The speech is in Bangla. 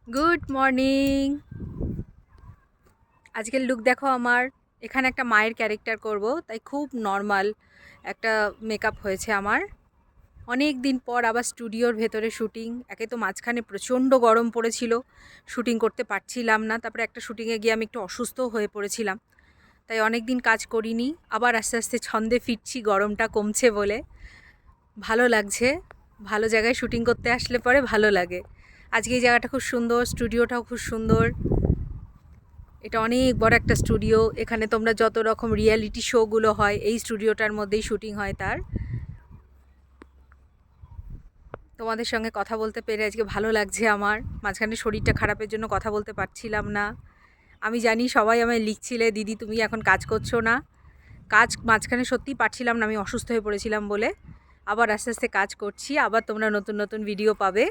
Good morning. আজকের লুক দেখো আমার। এখানে একটা মায়ের ক্যারেক্টার করব, তাই খুব নর্মাল একটা মেকআপ হয়েছে আমার। অনেক দিন পর আবার স্টুডিওর ভেতরে শ্যুটিং। একে তো মাঝখানে প্রচণ্ড গরম পড়েছিল, শ্যুটিং করতে পারছিলাম না। তারপরে একটা শ্যুটিংয়ে গিয়ে আমি একটু অসুস্থও হয়ে পড়েছিলাম, তাই অনেক দিন কাজ করিনি। আবার আস্তে আস্তে ছন্দে ফিরছি, গরমটা কমছে বলে ভালো লাগছে। ভালো জায়গায় শ্যুটিং করতে আসলে পরে ভালো লাগে। আজকে এই জায়গাটা খুব সুন্দর, স্টুডিওটাও খুব সুন্দর। এটা অনেক বড় একটা স্টুডিও। এখানে তোমরা যত রকম রিয়ালিটি শোগুলো হয় এই স্টুডিওটার মধ্যেই শ্যুটিং হয় তার। তোমাদের সঙ্গে কথা বলতে পেরে আজকে ভালো লাগছে আমার। মাঝখানে শরীরটা খারাপের জন্য কথা বলতে পারছিলাম না। আমি জানি সবাই আমায় লিখছিলে, দিদি তুমি এখন কাজ করছো না। কাজ মাঝখানে সত্যিই পারছিলাম না, আমি অসুস্থ হয়ে পড়েছিলাম বলে। আবার আস্তে আস্তে কাজ করছি, আবার তোমরা নতুন নতুন ভিডিও পাবে।